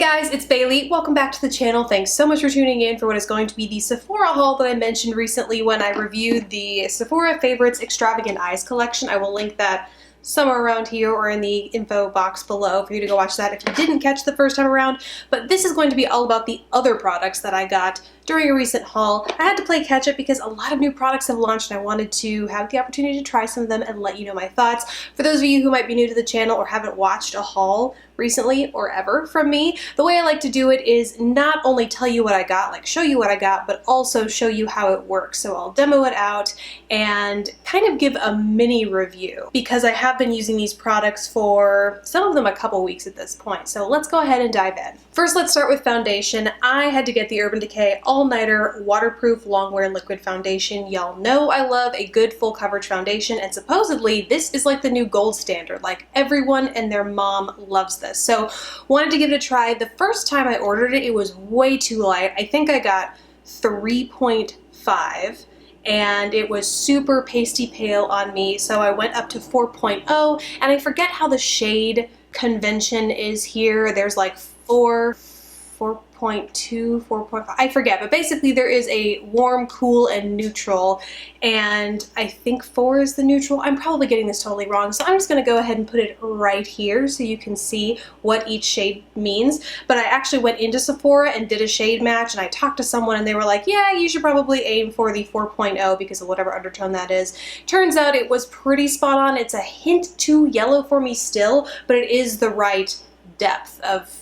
guys, it's Bailey. Welcome back to the channel. Thanks so much for tuning in for what is going to be the Sephora haul that I mentioned recently when I reviewed the Sephora Favorites Extravagant Eyes collection. I will link that somewhere around here or in the info box below for you to go watch that if you didn't catch the first time around. But this is going to be all about the other products that I got during a recent haul. I had to play catch up because a lot of new products have launched and I wanted to have the opportunity to try some of them and let you know my thoughts. For those of you who might be new to the channel or haven't watched a haul recently or ever from me, the way I like to do it is not only tell you what I got, like show you what I got, but also show you how it works. So I'll demo it out and kind of give a mini review because I have been using these products for some of them a couple weeks at this point. So let's go ahead and dive in. First, let's start with foundation. I had to get the Urban Decay All-Nighter Waterproof Longwear Liquid Foundation. Y'all know I love a good full coverage foundation, and supposedly this is like the new gold standard. Like everyone and their mom loves this. So wanted to give it a try. The first time I ordered it, it was way too light. I think I got 3.5 and it was super pasty pale on me. So I went up to 4.0 and I forget how the shade convention is here. There's like 4.2, 4.5, I forget, but basically there is a warm, cool, and neutral, and I think 4 is the neutral. I'm probably getting this totally wrong, so I'm just going to go ahead and put it right here so you can see what each shade means. But I actually went into Sephora and did a shade match, and I talked to someone and they were like, yeah, you should probably aim for the 4.0 because of whatever undertone that is. Turns out it was pretty spot on. It's a hint too yellow for me still, but it is the right depth of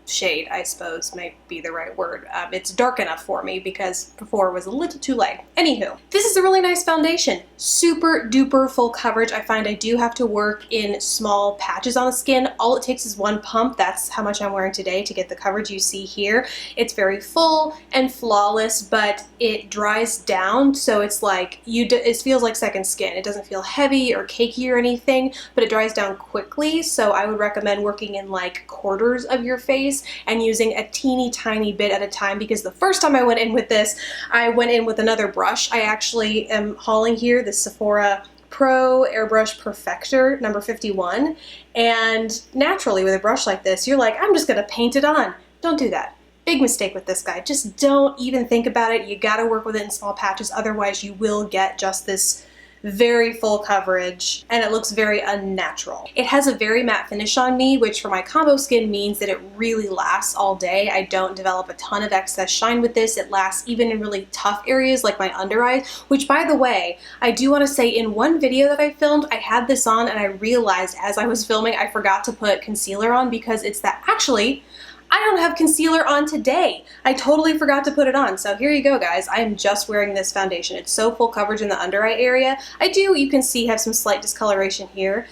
shade, I suppose might be the right word. It's dark enough for me because before it was a little too light. Anywho, this is a really nice foundation. Super duper full coverage. I find I do have to work in small patches on the skin. All it takes is one pump. That's how much I'm wearing today to get the coverage you see here. It's very full and flawless, but it dries down, so it's like it feels like second skin. It doesn't feel heavy or cakey or anything, but it dries down quickly, so I would recommend working in like quarters of your face and using a teeny tiny bit at a time, because the first time I went in with this, I went in with another brush. I actually am hauling here the Sephora Pro Airbrush Perfector number 51, and naturally with a brush like this, you're like, I'm just gonna paint it on. Don't do that. Big mistake with this guy. Just don't even think about it. You gotta work with it in small patches, otherwise you will get just this very full coverage and it looks very unnatural. It has a very matte finish on me, which for my combo skin means that it really lasts all day. I don't develop a ton of excess shine with this. It lasts even in really tough areas like my under eyes, which by the way, I do want to say in one video that I filmed, I had this on and I realized as I was filming I forgot to put concealer on because it's that actually I don't have concealer on today. I totally forgot to put it on. So here you go, guys. I am just wearing this foundation. It's so full coverage in the under eye area. I do, you can see, have some slight discoloration here.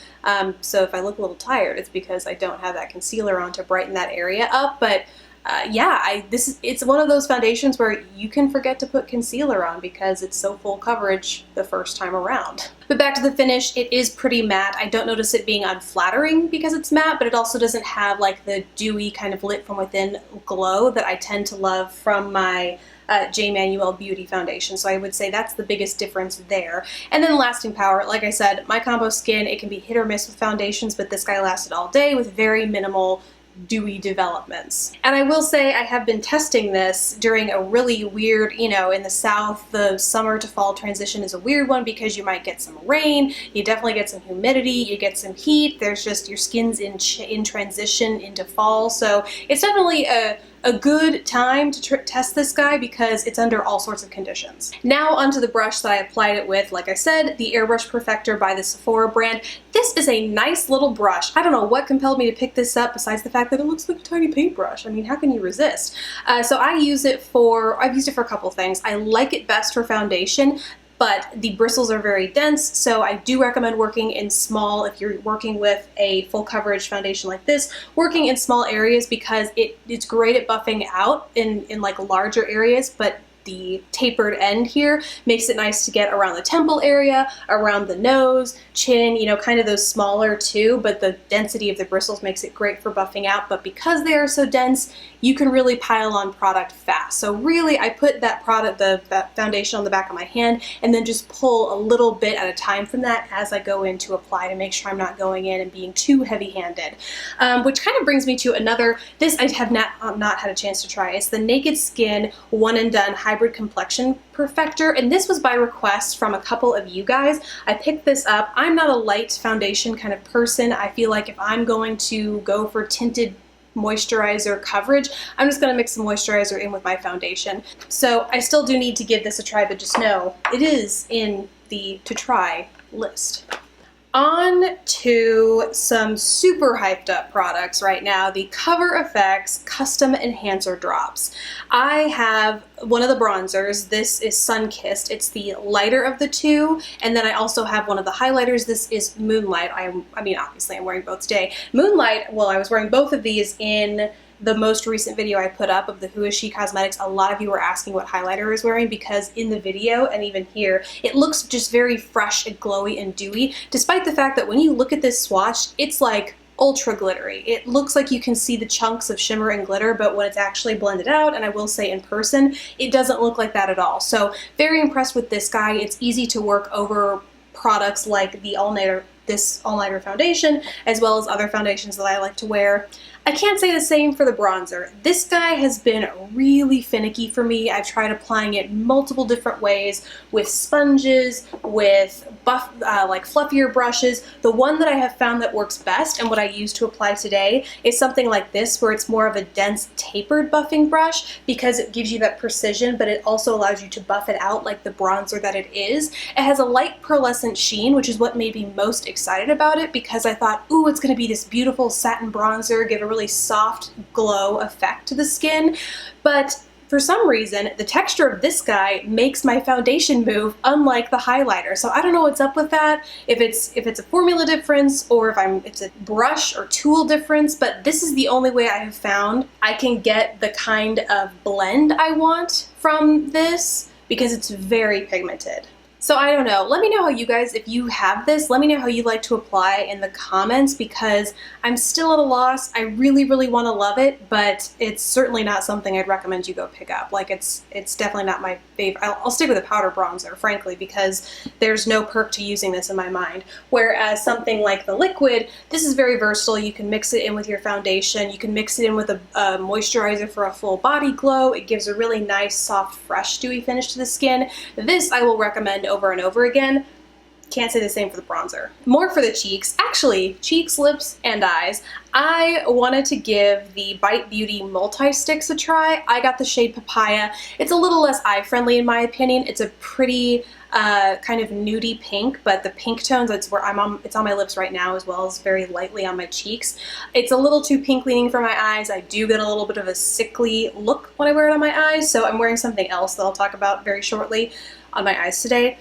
So if I look a little tired, it's because I don't have that concealer on to brighten that area up. But yeah, it's one of those foundations where you can forget to put concealer on because it's so full coverage the first time around. But back to the finish, it is pretty matte. I don't notice it being unflattering because it's matte, but it also doesn't have like the dewy kind of lit from within glow that I tend to love from my J. Manuel Beauty foundation. So I would say that's the biggest difference there. And then lasting power, like I said, my combo skin, it can be hit or miss with foundations, but this guy lasted all day with very minimal dewy developments. And I will say I have been testing this during a really weird, you know, in the South, the summer to fall transition is a weird one because you might get some rain, you definitely get some humidity, you get some heat, there's just your skin's in transition into fall. So it's definitely a good time to test this guy because it's under all sorts of conditions. Now onto the brush that I applied it with. Like I said, the Airbrush Perfector by the Sephora brand. This is a nice little brush. I don't know what compelled me to pick this up besides the fact that it looks like a tiny paintbrush. I mean, how can you resist? So I've used it for a couple things. I like it best for foundation, but the bristles are very dense, so I do recommend working in small, if you're working with a full coverage foundation like this, working in small areas because it's great at buffing out in like larger areas, but the tapered end here makes it nice to get around the temple area, around the nose, chin, you know, kind of those smaller too, but the density of the bristles makes it great for buffing out. But because they are so dense, you can really pile on product fast. So really, I put that product, the foundation on the back of my hand, and then just pull a little bit at a time from that as I go in to apply to make sure I'm not going in and being too heavy-handed. Which kind of brings me to another, this I have not had a chance to try. It's the Naked Skin One and Done Hybrid Complexion Perfector, and this was by request from a couple of you guys. I picked this up. I'm not a light foundation kind of person. I feel like if I'm going to go for tinted moisturizer coverage, I'm just going to mix some moisturizer in with my foundation. So I still do need to give this a try, but just know it is in the to try list. On to some super hyped up products right now, the Cover FX Custom Enhancer Drops. I have one of the bronzers. This is Sun-Kissed. It's the lighter of the two, and then I also have one of the highlighters. This is Moonlight. I mean, obviously I'm wearing both today. Moonlight, well, I was wearing both of these in the most recent video I put up of the Who Is She Cosmetics. A lot of you were asking what highlighter I was wearing because in the video and even here, it looks just very fresh and glowy and dewy, despite the fact that when you look at this swatch, it's like ultra glittery. It looks like you can see the chunks of shimmer and glitter, but when it's actually blended out, and I will say in person, it doesn't look like that at all. So very impressed with this guy. It's easy to work over products like the this all-nighter foundation, as well as other foundations that I like to wear. I can't say the same for the bronzer. This guy has been really finicky for me. I've tried applying it multiple different ways with sponges, with like fluffier brushes. The one that I have found that works best and what I use to apply today is something like this, where it's more of a dense tapered buffing brush because it gives you that precision, but it also allows you to buff it out like the bronzer that it is. It has a light pearlescent sheen, which is what made me most excited about it, because I thought, ooh, it's going to be this beautiful satin bronzer, give a really soft glow effect to the skin. But for some reason, the texture of this guy makes my foundation move unlike the highlighter. So I don't know what's up with that, if it's a formula difference or if it's a brush or tool difference, but this is the only way I have found I can get the kind of blend I want from this, because it's very pigmented. So I don't know. Let me know how you guys, if you have this, let me know how you like to apply in the comments, because I'm still at a loss. I really, really want to love it, but it's certainly not something I'd recommend you go pick up. Like it's definitely not my favorite. I'll stick with a powder bronzer, frankly, because there's no perk to using this in my mind. Whereas something like the liquid, this is very versatile. You can mix it in with your foundation. You can mix it in with a moisturizer for a full body glow. It gives a really nice, soft, fresh, dewy finish to the skin. This I will recommend over and over again. Can't say the same for the bronzer. More for the cheeks. Actually, cheeks, lips, and eyes. I wanted to give the Bite Beauty Multi-Sticks a try. I got the shade Papaya. It's a little less eye-friendly in my opinion. It's a pretty kind of nudie pink, but the pink tones, that's where it's on my lips right now, as well as very lightly on my cheeks. It's a little too pink leaning for my eyes. I do get a little bit of a sickly look when I wear it on my eyes, so I'm wearing something else that I'll talk about very shortly on my eyes today.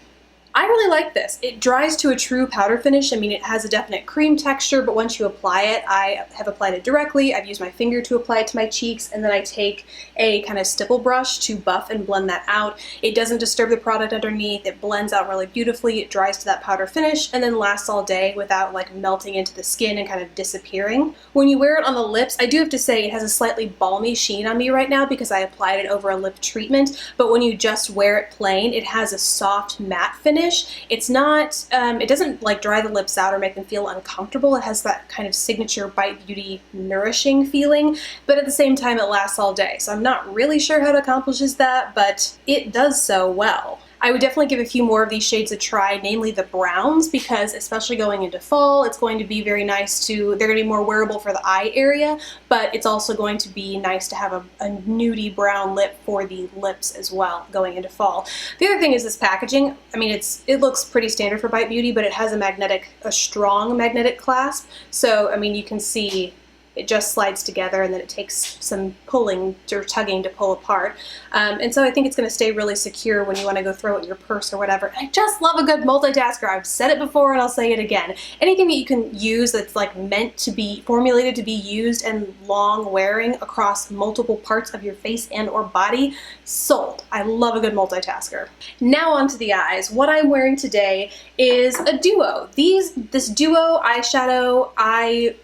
I really like this. It dries to a true powder finish. I mean, it has a definite cream texture, but once you apply it, I have applied it directly. I've used my finger to apply it to my cheeks, and then I take a kind of stipple brush to buff and blend that out. It doesn't disturb the product underneath. It blends out really beautifully. It dries to that powder finish and then lasts all day without like melting into the skin and kind of disappearing. When you wear it on the lips, I do have to say it has a slightly balmy sheen on me right now because I applied it over a lip treatment, but when you just wear it plain, it has a soft matte finish. It's not, it doesn't like dry the lips out or make them feel uncomfortable. It has that kind of signature Bite Beauty nourishing feeling, but at the same time it lasts all day. So I'm not really sure how it accomplishes that, but it does so well. I would definitely give a few more of these shades a try, namely the browns, because especially going into fall, it's going to be very nice they're going to be more wearable for the eye area, but it's also going to be nice to have a nudie brown lip for the lips as well going into fall. The other thing is this packaging. I mean, it looks pretty standard for Bite Beauty, but it has a strong magnetic clasp. So, I mean, you can see it just slides together, and then it takes some pulling or tugging to pull apart. And so I think it's going to stay really secure when you want to go throw it in your purse or whatever. And I just love a good multitasker. I've said it before and I'll say it again. Anything that you can use that's like meant to be formulated to be used and long wearing across multiple parts of your face and or body, sold. I love a good multitasker. Now onto the eyes. What I'm wearing today is a duo. This duo eyeshadow eye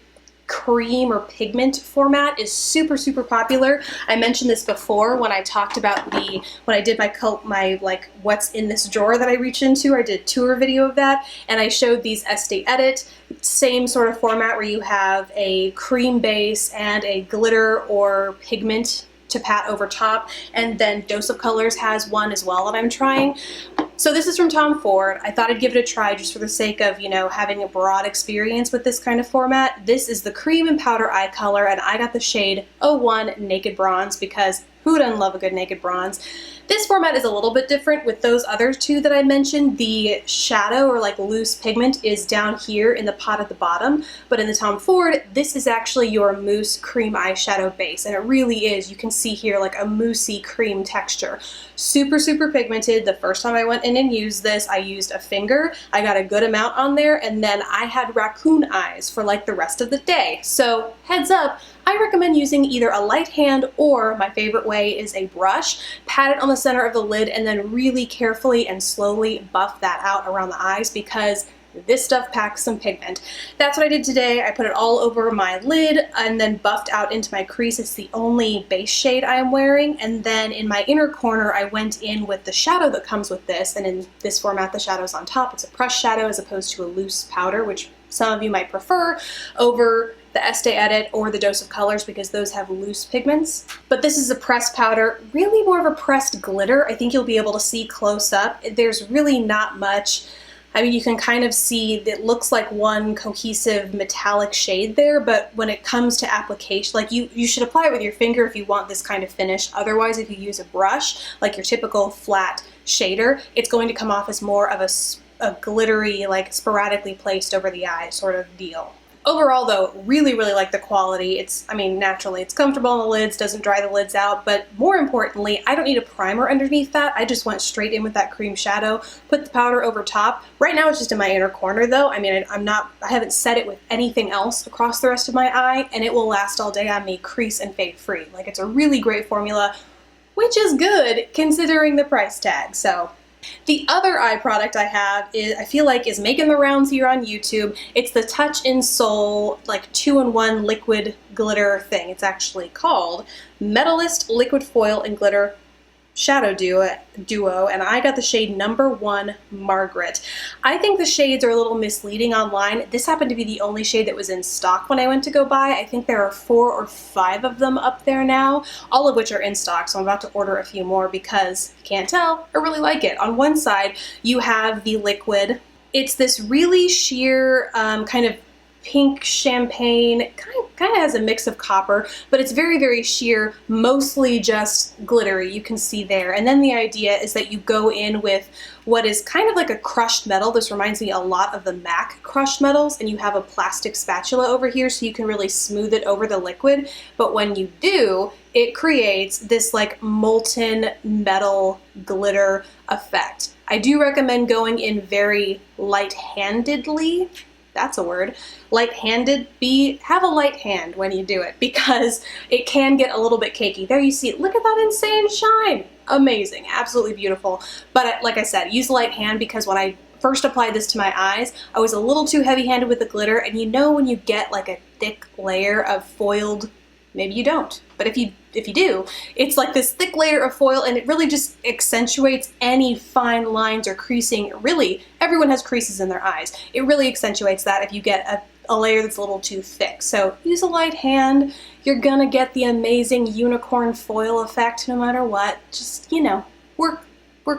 cream or pigment format is super popular. I mentioned this before when I talked about when I did my like what's in this drawer that I reach into. I did a tour video of that, and I showed these Estee Edit, same sort of format where you have a cream base and a glitter or pigment to pat over top, and then Dose of Colors has one as well that I'm trying. So this is from Tom Ford. I thought I'd give it a try just for the sake of, you know, having a broad experience with this kind of format. This is the cream and powder eye color, and I got the shade 01 Naked Bronze because who doesn't love a good naked bronze? This format is a little bit different with those other two that I mentioned. The shadow or like loose pigment is down here in the pot at the bottom, but in the Tom Ford, this is actually your mousse cream eyeshadow base, and it really is. You can see here like a moussey cream texture. Super pigmented. The first time I went in and used this, I used a finger. I got a good amount on there, and then I had raccoon eyes for like the rest of the day. So heads up, I recommend using either a light hand or my favorite way is a brush. Pat it on the center of the lid and then really carefully and slowly buff that out around the eyes because this stuff packs some pigment. That's what I did today. I put it all over my lid and then buffed out into my crease. It's the only base shade I am wearing. And then in my inner corner, I went in with the shadow that comes with this. And in this format, the shadow's on top. It's a pressed shadow as opposed to a loose powder, which some of you might prefer over the Estee Edit or the Dose of Colors because those have loose pigments. But this is a pressed powder, really more of a pressed glitter. I think you'll be able to see close up. There's really not much. I mean, you can kind of see that it looks like one cohesive metallic shade there, but when it comes to application, like you should apply it with your finger if you want this kind of finish. Otherwise, if you use a brush, like your typical flat shader, it's going to come off as more of a glittery, like sporadically placed over the eye sort of deal. Overall though, really like the quality. I mean, naturally it's comfortable on the lids, doesn't dry the lids out, but more importantly, I don't need a primer underneath that. I just went straight in with that cream shadow, put the powder over top. Right now it's just in my inner corner though. I mean, I haven't set it with anything else across the rest of my eye, and it will last all day on me, crease and fade free. Like, it's a really great formula, which is good considering the price tag. So the other eye product I have I feel like is making the rounds here on YouTube. It's the Touch in Sol like 2-in-1 liquid glitter thing. It's actually called Metalist Liquid Foil and Glitter Shadow Duo, and I got the shade number 1 Margaret. I think the shades are a little misleading online. This happened to be the only shade that was in stock when I went to go buy. I think there are 4 or 5 of them up there now, all of which are in stock, so I'm about to order a few more because, you can't tell, I really like it. On one side, you have the liquid. It's this really sheer kind of pink champagne, kind of has a mix of copper, but it's very sheer, mostly just glittery, you can see there. And then the idea is that you go in with what is kind of like a crushed metal. This reminds me a lot of the MAC crushed metals, and you have a plastic spatula over here so you can really smooth it over the liquid. But when you do, it creates this like molten metal glitter effect. I do recommend going in very light-handedly. That's a word. Light-handed. Have a light hand when you do it because it can get a little bit cakey. There you see it. Look at that insane shine. Amazing. Absolutely beautiful. But like I said, use a light hand because when I first applied this to my eyes, I was a little too heavy-handed with the glitter, and you know when you get like a thick layer of foiled, maybe you don't, but if you do, it's like this thick layer of foil, and it really just accentuates any fine lines or creasing. Really, everyone has creases in their eyes. It really accentuates that if you get a layer that's a little too thick. So use a light hand. You're gonna get the amazing unicorn foil effect no matter what. Just, you know, work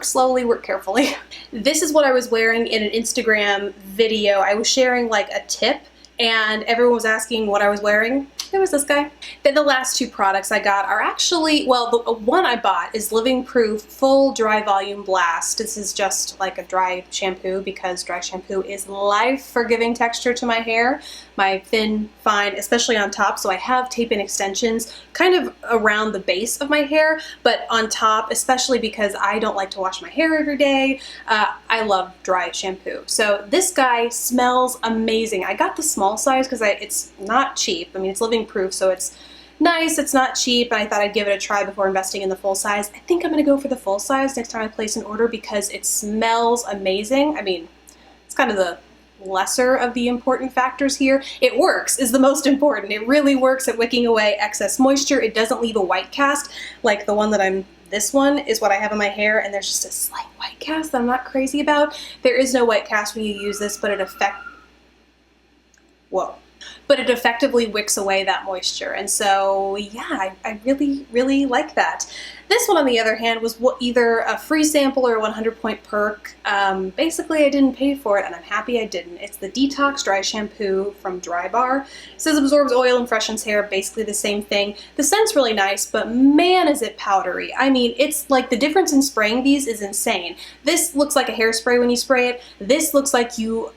slowly, work carefully. This is what I was wearing in an Instagram video. I was sharing like a tip, and everyone was asking what I was wearing. There was this guy. Then the last two products I got are actually, well, the one I bought is Living Proof Full Dry Volume Blast. This is just like a dry shampoo because dry shampoo is life for giving texture to my hair. My thin, fine, especially on top, so I have tape-in extensions kind of around the base of my hair, but on top, especially because I don't like to wash my hair every day, I love dry shampoo. So this guy smells amazing. I got the small size because it's not cheap. I mean, it's Living Proof, so it's nice, it's not cheap, and I thought I'd give it a try before investing in the full size. I think I'm gonna go for the full size next time I place an order because it smells amazing. I mean, it's kind of the lesser of the important factors here. It works is the most important. It really works at wicking away excess moisture. It doesn't leave a white cast like the one that this one is what I have in my hair, and there's just a slight white cast that I'm not crazy about. There is no white cast when you use this, but it effectively wicks away that moisture. And so yeah, I really, really like that. This one, on the other hand, was either a free sample or a 100-point perk. Basically, I didn't pay for it, and I'm happy I didn't. It's the Detox Dry Shampoo from Drybar. It says absorbs oil and freshens hair, basically the same thing. The scent's really nice, but man, is it powdery. I mean, it's like the difference in spraying these is insane. This looks like a hairspray when you spray it. This looks like you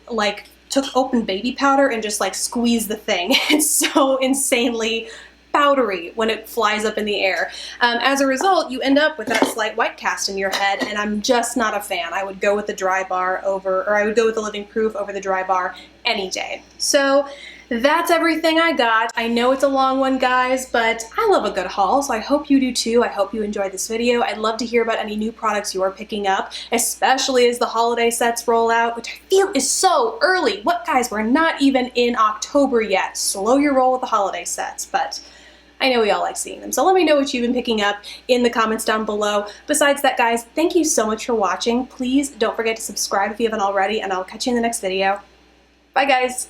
took open baby powder and just squeezed the thing. It's so insanely powdery when it flies up in the air. As a result, you end up with that slight white cast in your head, and I'm just not a fan. I would go with the Drybar I would go with the Living Proof over the Drybar any day. So that's everything I got. I know it's a long one, guys, but I love a good haul, so I hope you do too. I hope you enjoyed this video. I'd love to hear about any new products you're picking up, especially as the holiday sets roll out, which I feel is so early. What, guys, we're not even in October yet. Slow your roll with the holiday sets, but I know we all like seeing them. So let me know what you've been picking up in the comments down below. Besides that, guys, thank you so much for watching. Please don't forget to subscribe if you haven't already, and I'll catch you in the next video. Bye, guys.